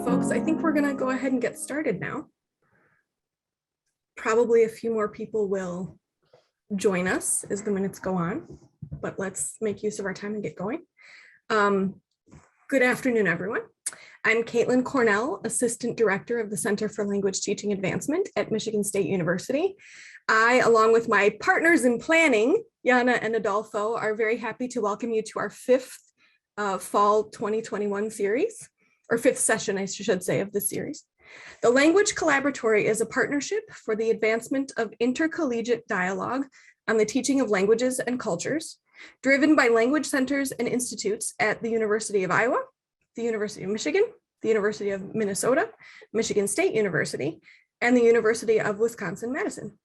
folks, I think we're going to go ahead and get started now. Probably a few more people will join us as the minutes go on, but let's make use of our time and get going. Good afternoon, everyone. I'm Caitlin Cornell, Assistant Director of the Center for Language Teaching Advancement at Michigan State University. I, along with my partners in planning, Yana and Adolfo, are very happy to welcome you to our fifth fall 2021 series, or fifth session, I should say, of this series. The Language Collaboratory is a partnership for the advancement of intercollegiate dialogue on the teaching of languages and cultures, driven by language centers and institutes at the University of Iowa, the University of Michigan, the University of Minnesota, Michigan State University, and the University of Wisconsin-Madison.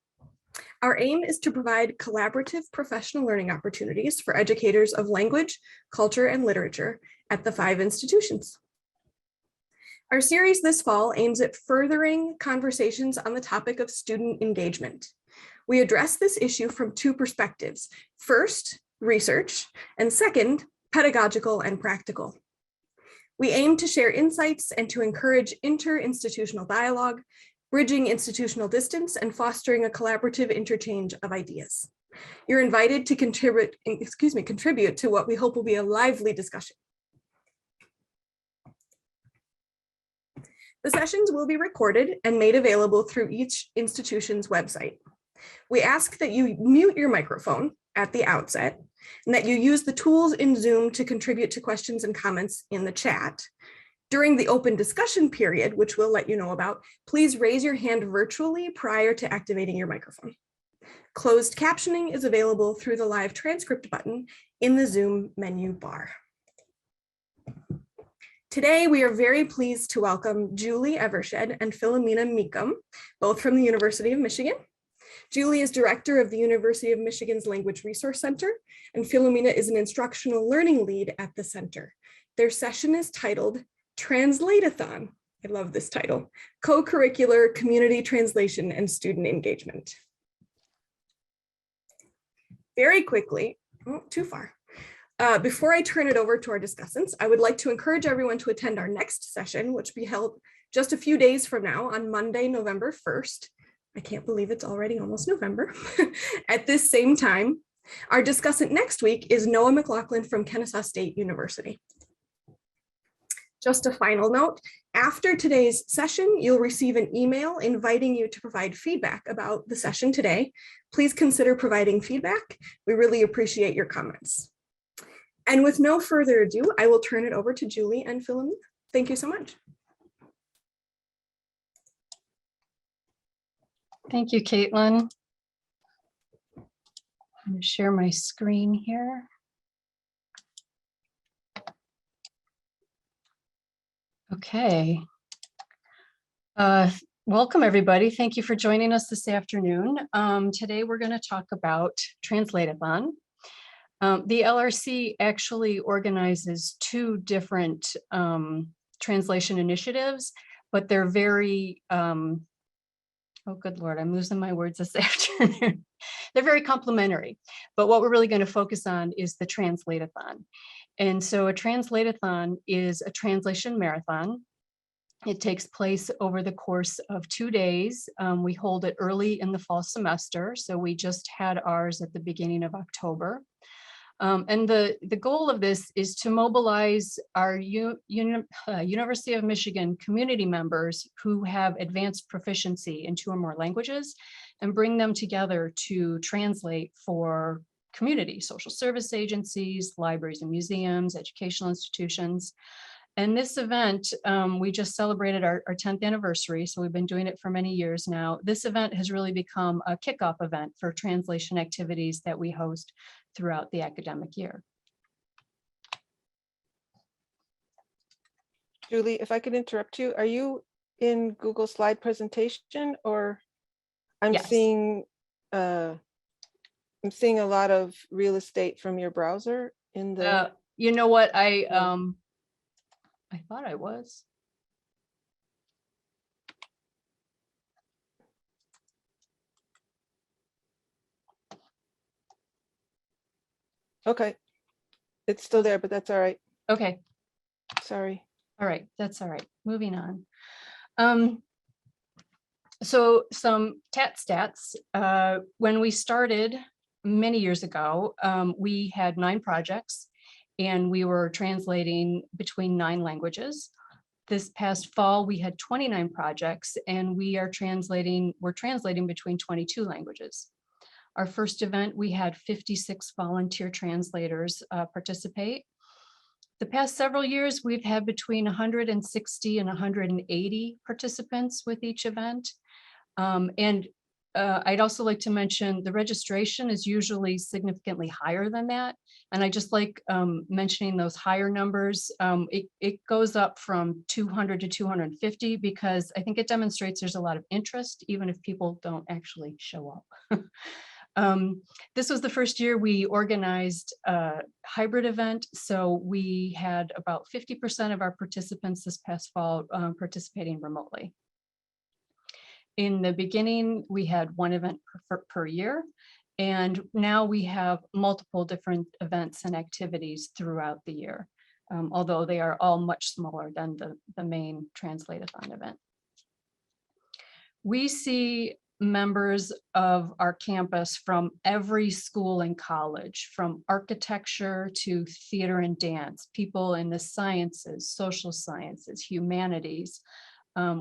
Our aim is to provide collaborative professional learning opportunities for educators of language, culture, and literature at the 5 institutions. Our series this fall aims at furthering conversations on the topic of student engagement. We address this issue from 2 perspectives. First, research, and second, pedagogical and practical. We aim to share insights and to encourage inter-institutional dialogue, bridging institutional distance and fostering a collaborative interchange of ideas. You're invited to contribute to what we hope will be a lively discussion. The sessions will be recorded and made available through each institution's website. We ask that you mute your microphone at the outset and that you use the tools in Zoom to contribute to questions and comments in the chat. During the open discussion period, which we'll let you know about, please raise your hand virtually prior to activating your microphone. Closed captioning is available through the live transcript button in the Zoom menu bar. Today, we are very pleased to welcome Julie Evershed and Philomena Meechan, both from the University of Michigan. Julie is director of the University of Michigan's Language Resource Center, and Philomena is an instructional learning lead at the center. Their session is titled Translate-A-Thon. I love this title. Co-curricular community translation and student engagement. Very quickly, too far. Before I turn it over to our discussants, I would like to encourage everyone to attend our next session, which will be held just a few days from now on Monday, November 1st. I can't believe it's already almost November. At this same time, our discussant next week is Noah McLaughlin from Kennesaw State University. Just a final note, after today's session, you'll receive an email inviting you to provide feedback about the session today. Please consider providing feedback. We really appreciate your comments. And with no further ado, I will turn it over to Julie and Philomena. Thank you so much. Thank you, Caitlin. I'm going to share my screen here. Okay. Welcome, everybody. Thank you for joining us this afternoon. Today, we're going to talk about Translate-A-Thon. The LRC actually organizes 2 different translation initiatives, but they're very, oh, good Lord, I'm losing my words this afternoon. They're very complementary, but what we're really going to focus on is the Translate-A-Thon. And so a Translate-A-Thon is a translation marathon. It takes place over the course of 2 days. We hold it early in the fall semester, so we just had ours at the beginning of October. And the goal of this is to mobilize our University of Michigan community members who have advanced proficiency in 2 or more languages and bring them together to translate for community, social service agencies, libraries and museums, educational institutions. And this event, we just celebrated our 10th anniversary, so we've been doing it for many years now. This event has really become a kickoff event for translation activities that we host throughout the academic year. Julie, if I could interrupt you, are you in Google slide presentation, or I'm Yes. seeing a lot of real estate from your browser in the. You know what, I thought I was. Okay, it's still there, but that's all right. Okay. Sorry. All right, that's all right. moving on. So some Tat Stats. When we started many years ago, we had 9 projects and we were translating between 9 languages. This past fall, we had 29 projects and we're translating between 22 languages. Our first event, we had 56 volunteer translators participate. The past several years, we've had between 160 and 180 participants with each event. I'd also like to mention the registration is usually significantly higher than that. And I just like mentioning those higher numbers. It goes up from 200 to 250 because I think it demonstrates there's a lot of interest, even if people don't actually show up. This was the first year we organized a hybrid event. So we had about 50% of our participants this past fall participating remotely. In the beginning, we had 1 event per year, and now we have multiple different events and activities throughout the year, although they are all much smaller than the main Translate-A-Thon event. We see members of our campus from every school and college, from architecture to theater and dance, people in the sciences, social sciences, humanities.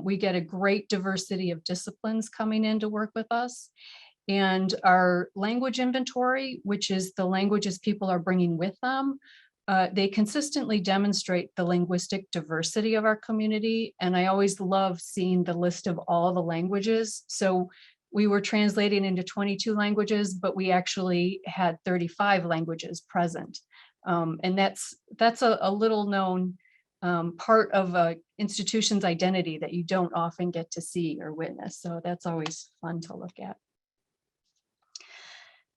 We get a great diversity of disciplines coming in to work with us. And our language inventory, which is the languages people are bringing with them, they consistently demonstrate the linguistic diversity of our community. And I always love seeing the list of all the languages. So we were translating into 22 languages, but we actually had 35 languages present. And that's a little known part of an institution's identity that you don't often get to see or witness. So that's always fun to look at.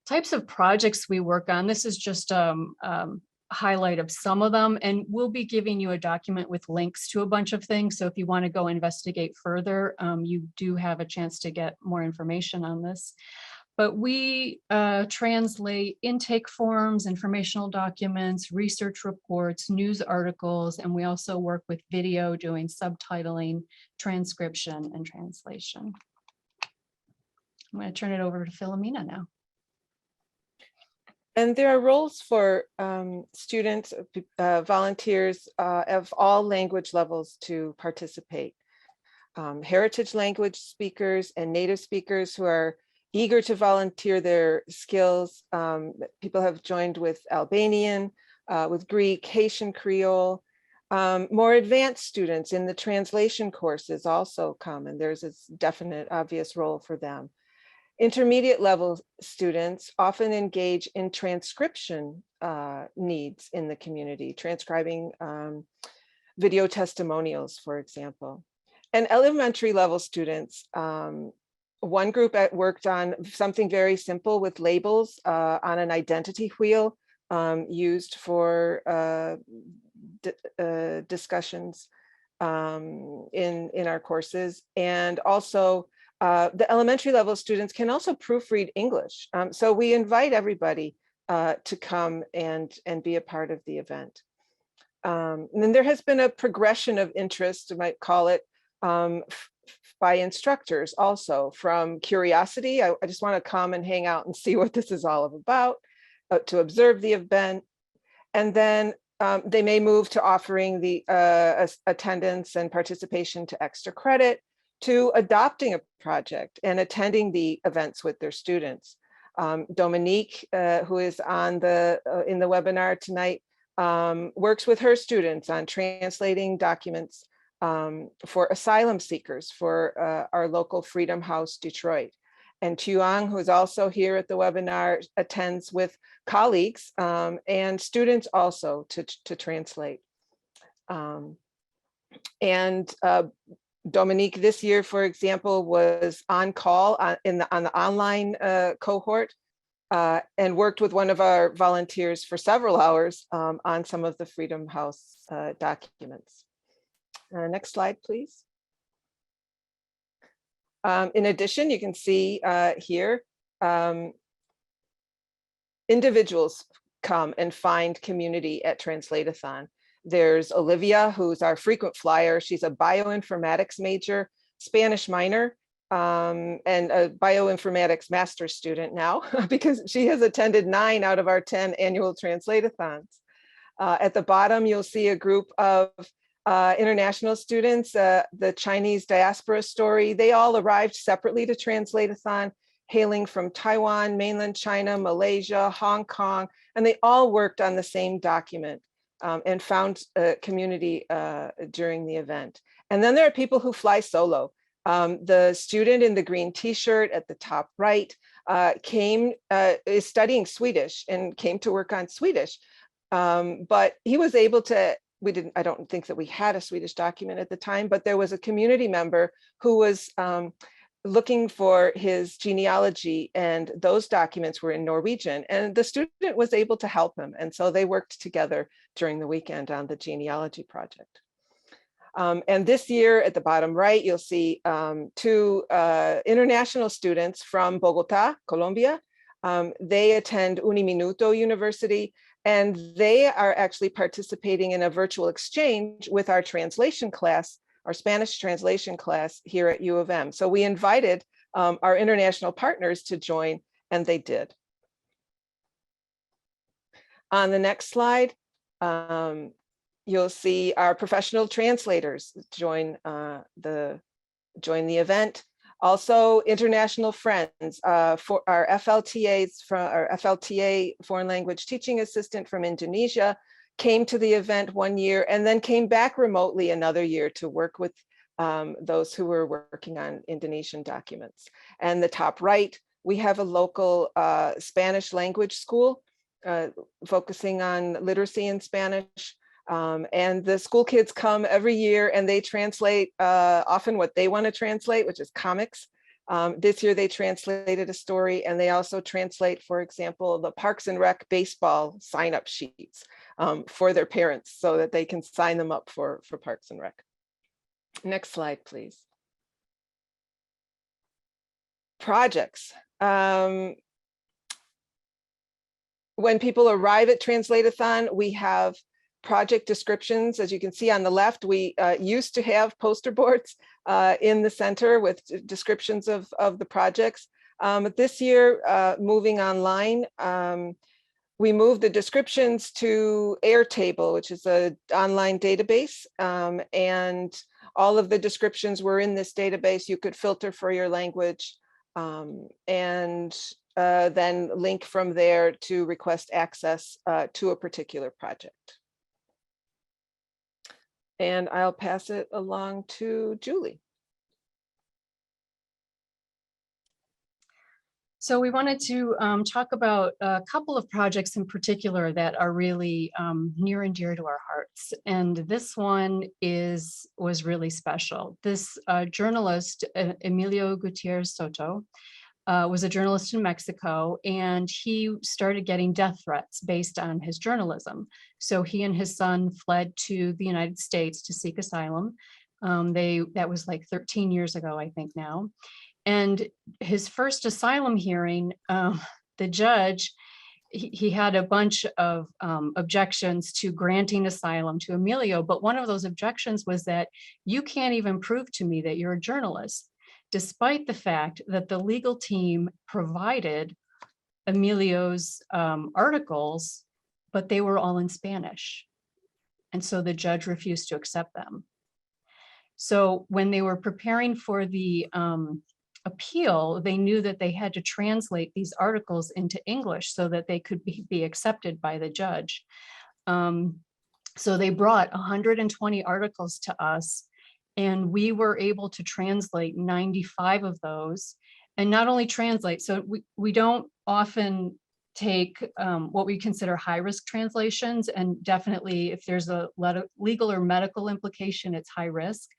Types of projects we work on. This is just highlight of some of them, and we'll be giving you a document with links to a bunch of things. So if you want to go investigate further, you do have a chance to get more information on this. But we translate intake forms, informational documents, research reports, news articles, and we also work with video doing subtitling, transcription, and translation. I'm going to turn it over to Philomena now. And there are roles for students, volunteers of all language levels to participate. Heritage language speakers and native speakers who are eager to volunteer their skills. People have joined with Albanian, with Greek, Haitian Creole. More advanced students in the translation courses also come, and there's a definite obvious role for them. Intermediate level students often engage in transcription needs in the community, transcribing video testimonials, for example. And elementary level students, one group worked on something very simple with labels on an identity wheel used for discussions in our courses. And also the elementary level students can also proofread English. So we invite everybody to come and be a part of the event. And then there has been a progression of interest, I might call it, by instructors also, from curiosity. I just want to come and hang out and see what this is all about, to observe the event. And then they may move to offering the attendance and participation to extra credit, to adopting a project and attending the events with their students. Dominique, who is on in the webinar tonight, works with her students on translating documents for asylum seekers for our local Freedom House, Detroit. And Chuang, who is also here at the webinar, attends with colleagues and students also to translate. Dominique this year, for example, was on call on the online cohort and worked with one of our volunteers for several hours on some of the Freedom House documents. Next slide, please. In addition, you can see here, individuals come and find community at Translate-A-Thon. There's Olivia, who's our frequent flyer. She's a bioinformatics major, Spanish minor, and a bioinformatics master's student now because she has attended 9 out of our 10 annual Translate-A-Thons. At the bottom, you'll see a group of international students, the Chinese diaspora story. They all arrived separately to Translate-A-Thon, hailing from Taiwan, mainland China, Malaysia, Hong Kong, and they all worked on the same document and found a community during the event. And then there are people who fly solo. The student in the green t-shirt at the top right is studying Swedish and came to work on Swedish. But he was able to, I don't think that we had a Swedish document at the time, but there was a community member who was looking for his genealogy, and those documents were in Norwegian, and the student was able to help him. And so they worked together during the weekend on the genealogy project. And this year at the bottom right, you'll see 2 international students from Bogota, Colombia. They attend Uniminuto University, and they are actually participating in a virtual exchange with our translation class, our Spanish translation class here at U of M. So we invited our international partners to join, and they did. On the next slide, you'll see our professional translators join the event. Also, international friends for our FLTAs, from our FLTA foreign language teaching assistant from Indonesia came to the event 1 year and then came back remotely another year to work with those who were working on Indonesian documents. And the top right, we have a local Spanish language school focusing on literacy in Spanish. And the school kids come every year and they translate often what they want to translate, which is comics. This year they translated a story, and they also translate, for example, the Parks and Rec baseball sign-up sheets for their parents so that they can sign them up for Parks and Rec. Next slide, please. Projects. When people arrive at Translate-A-Thon, we have project descriptions. As you can see on the left, we used to have poster boards in the center with descriptions of the projects. But this year, moving online, we moved the descriptions to Airtable, which is an online database. And all of the descriptions were in this database. You could filter for your language and then link from there to request access to a particular project. And I'll pass it along to Julie. So we wanted to talk about a couple of projects in particular that are really near and dear to our hearts. And this one was really special. This journalist, Emilio Gutierrez Soto, was a journalist in Mexico, and he started getting death threats based on his journalism. So he and his son fled to the United States to seek asylum. That was like 13 years ago, I think now. And his first asylum hearing, the judge, he had a bunch of objections to granting asylum to Emilio, but one of those objections was that you can't even prove to me that you're a journalist, despite the fact that the legal team provided Emilio's articles, but they were all in Spanish. And so the judge refused to accept them. So when they were preparing for the appeal, they knew that they had to translate these articles into English so that they could be accepted by the judge. So they brought 120 articles to us, and we were able to translate 95 of those. And not only translate, so we don't often take what we consider high-risk translations, and definitely if there's a legal or medical implication, it's high risk.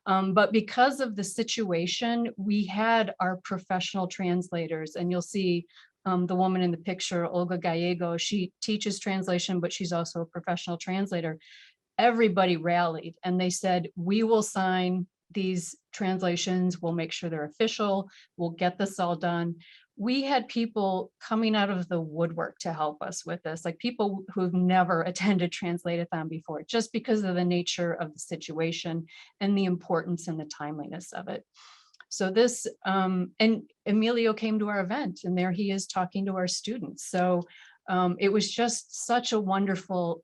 But because of the situation, we had our professional translators, and you'll see the woman in the picture, Olga Gallego, she teaches translation, but she's also a professional translator. Everybody rallied and they said, we will sign these translations, we'll make sure they're official, we'll get this all done. we had people coming out of the woodwork to help us with this, like people who've never attended Translate-A-Thon before, just because of the nature of the situation and the importance and the timeliness of it. So this, and Emilio came to our event, and there he is talking to our students. So it was just such a wonderful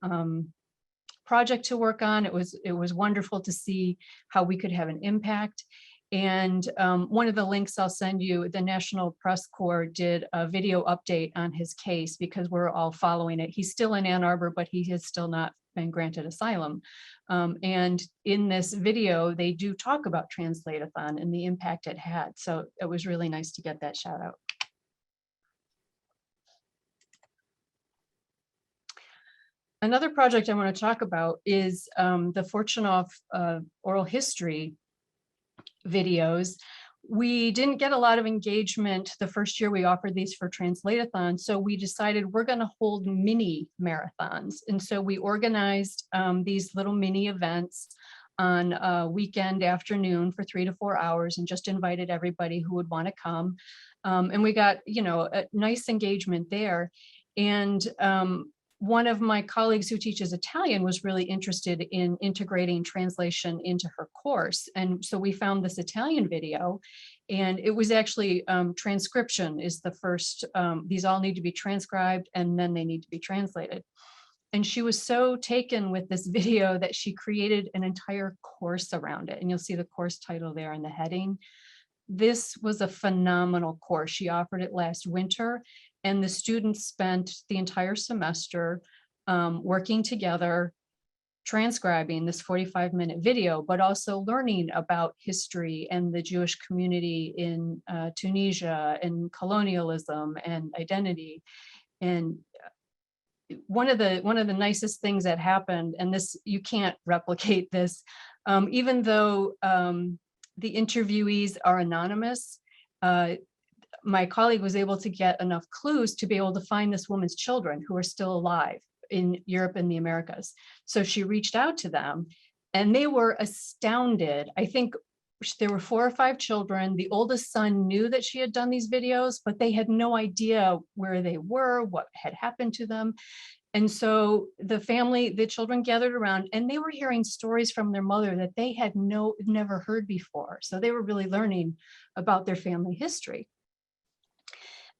project to work on. It was wonderful to see how we could have an impact. And one of the links I'll send you, the National Press Corps did a video update on his case because we're all following it. He's still in Ann Arbor, but he has still not been granted asylum. And in this video, they do talk about Translate-A-Thon and the impact it had. So it was really nice to get that shout out. Another project I want to talk about is the Fortunoff oral history videos. We didn't get a lot of engagement the first year we offered these for Translate-A-Thon, so we decided we're going to hold mini marathons. And so we organized these little mini events on a weekend afternoon for 3 to 4 hours and just invited everybody who would want to come. And we got, a nice engagement there. And one of my colleagues who teaches Italian was really interested in integrating translation into her course. And so we found this Italian video, and it was actually transcription is the first, these all need to be transcribed and then they need to be translated. And she was so taken with this video that she created an entire course around it. And you'll see the course title there in the heading. This was a phenomenal course. She offered it last winter, and the students spent the entire semester working together, transcribing this 45-minute video, but also learning about history and the Jewish community in Tunisia and colonialism and identity. And one of the nicest things that happened, and this, you can't replicate this, even though the interviewees are anonymous, my colleague was able to get enough clues to be able to find this woman's children who are still alive in Europe and the Americas. So she reached out to them and they were astounded. I think there were 4 or 5 children. The oldest son knew that she had done these videos, but they had no idea where they were, what had happened to them. And so the family, the children gathered around and they were hearing stories from their mother that they had never heard before. So they were really learning about their family history.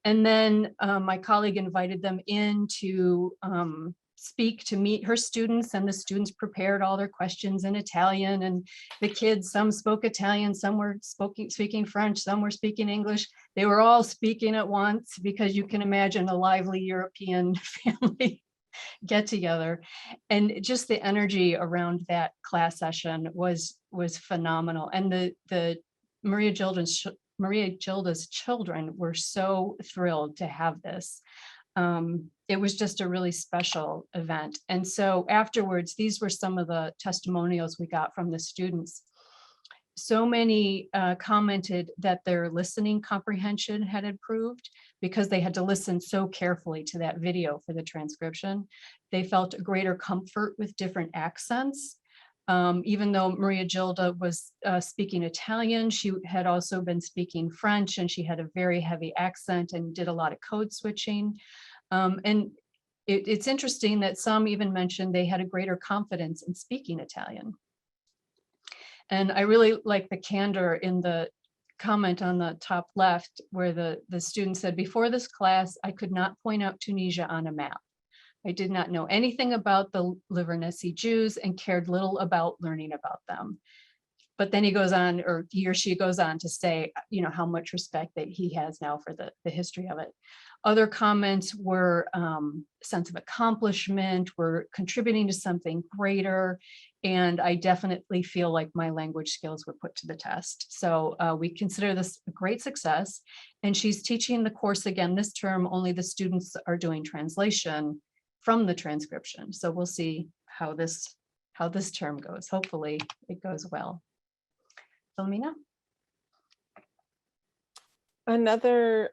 And then my colleague invited them in to speak, to meet her students, and the students prepared all their questions in Italian, and the kids, some spoke Italian, some were speaking French, some were speaking English. They were all speaking at once because you can imagine a lively European family get together. And just the energy around that class session was phenomenal. And the Maria Gilda's children were so thrilled to have this. It was just a really special event. And so afterwards, these were some of the testimonials we got from the students. So many commented that their listening comprehension had improved because they had to listen so carefully to that video for the transcription. They felt a greater comfort with different accents. Even though Maria Gilda was speaking Italian, she had also been speaking French, and she had a very heavy accent and did a lot of code switching. And it's interesting that some even mentioned they had a greater confidence in speaking Italian. And I really like the candor in the comment on the top left, where the student said, "Before this class, I could not point out Tunisia on a map. I did not know anything about the Livornese Jews and cared little about learning about them." But then he goes on, or he or she goes on to say, how much respect that he has now for the history of it. Other comments were sense of accomplishment, were contributing to something greater. And I definitely feel like my language skills were put to the test. So we consider this a great success. And she's teaching the course again this term, only the students are doing translation from the transcription. So we'll see how this term goes. Hopefully it goes well. Philomena? Another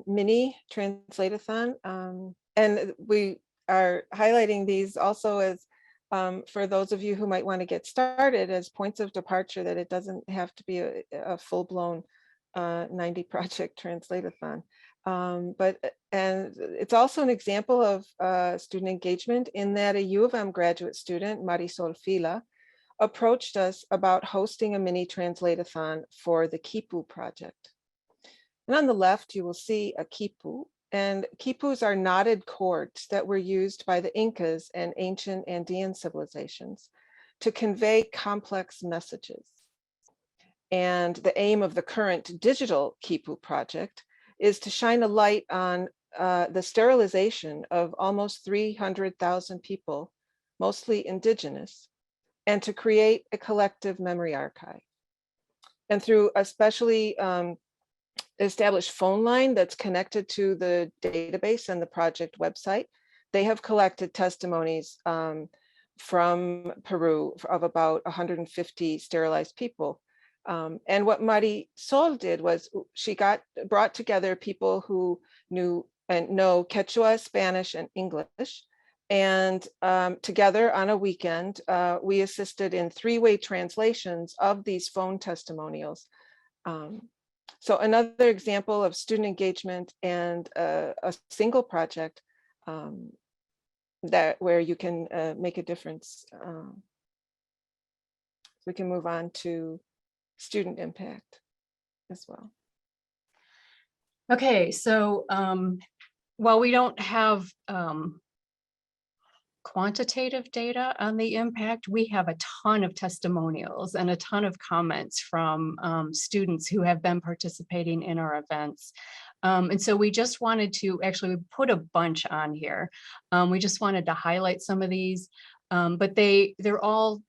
mini Translate-A-Thon, and we are highlighting these also as for those of you who might want to get started, as points of departure, that it doesn't have to be a full-blown 90 project Translate-A-Thon. And it's also an example of student engagement in that a U of M graduate student, Marisol Fila, approached us about hosting a mini translate-a-thon for the Quipu project. And on the left, you will see a quipu, and quipus are knotted cords that were used by the Incas and ancient Andean civilizations to convey complex messages. And the aim of the current digital quipu project is to shine a light on the sterilization of almost 300,000 people, mostly indigenous, and to create a collective memory archive. And through a specially established phone line that's connected to the database and the project website, they have collected testimonies from Peru of about 150 sterilized people. And what Marisol did was she brought together people who knew and know Quechua, Spanish, and English. And together on a weekend, we assisted in 3-way translations of these phone testimonials. So another example of student engagement and a single project where you can make a difference. We can move on to student impact as well. Okay, so while we don't have quantitative data on the impact, we have a ton of testimonials and a ton of comments from students who have been participating in our events. And so we just wanted to actually put a bunch on here. We just wanted to highlight some of these, but they're all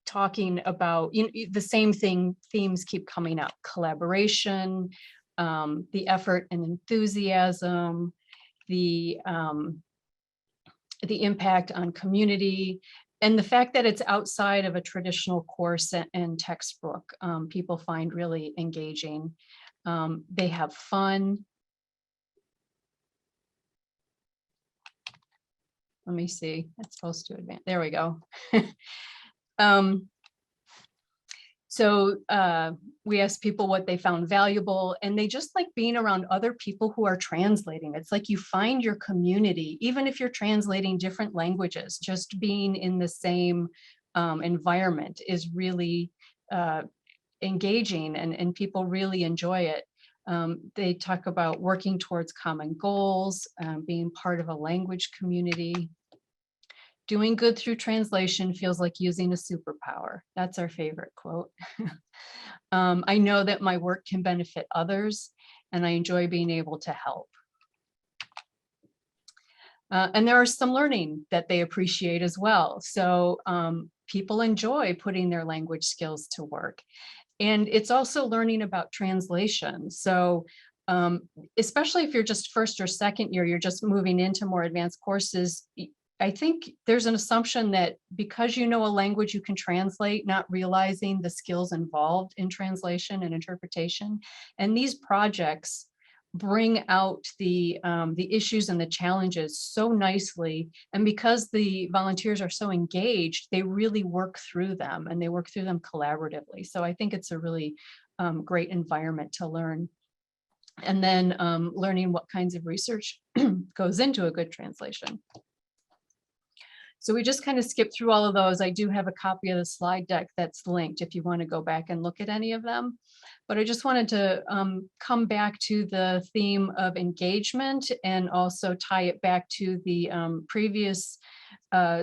talking about, you know, the same themes keep coming up: collaboration, the effort and enthusiasm, the impact on community, and the fact that it's outside of a traditional course and textbook, people find really engaging. They have fun. Let me see, it's supposed to advance. There we go. So we asked people what they found valuable, and they just like being around other people who are translating. It's like you find your community, even if you're translating different languages. Just being in the same environment is really engaging, and people really enjoy it. They talk about working towards common goals, being part of a language community. Doing good through translation feels like using a superpower. That's our favorite quote. I know that my work can benefit others, and I enjoy being able to help. And there are some learning that they appreciate as well. So people enjoy putting their language skills to work. And it's also learning about translation. So especially if you're just first or second year, you're just moving into more advanced courses, I think there's an assumption that because you know a language you can translate, not realizing the skills involved in translation and interpretation. And these projects bring out the issues and the challenges so nicely. And because the volunteers are so engaged, they really work through them, and they work through them collaboratively. So I think it's a really great environment to learn. And then learning what kinds of research goes into a good translation. So we just kind of skipped through all of those. I do have a copy of the slide deck that's linked if you want to go back and look at any of them. But I just wanted to come back to the theme of engagement and also tie it back to the previous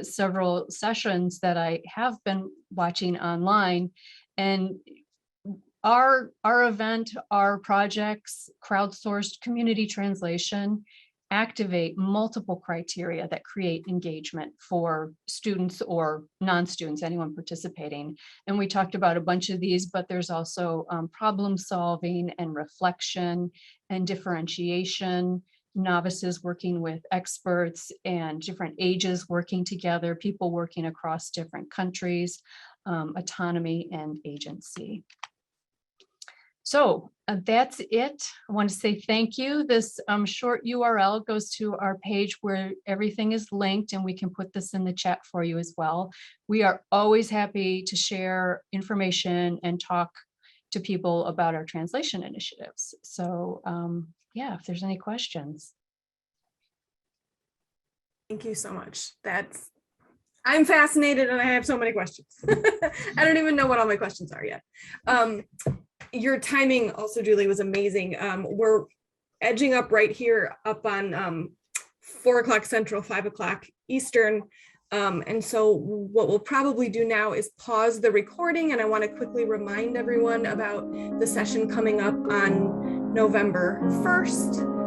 several sessions that I have been watching online. And our event, our projects, crowdsourced community translation, activate multiple criteria that create engagement for students or non-students, anyone participating. And we talked about a bunch of these, but there's also problem solving and reflection and differentiation, novices working with experts, and different ages working together, people working across different countries, autonomy and agency. So that's it. I want to say thank you. This short URL goes to our page where everything is linked, and we can put this in the chat for you as well. We are always happy to share information and talk to people about our translation initiatives. So yeah, if there's any questions. Thank you so much. I'm fascinated and I have so many questions. I don't even know what all my questions are yet. Your timing also, Julie, was amazing. We're edging up right here up on 4 o'clock Central, 5 o'clock Eastern. And so what we'll probably do now is pause the recording, and I want to quickly remind everyone about the session coming up on November 1st.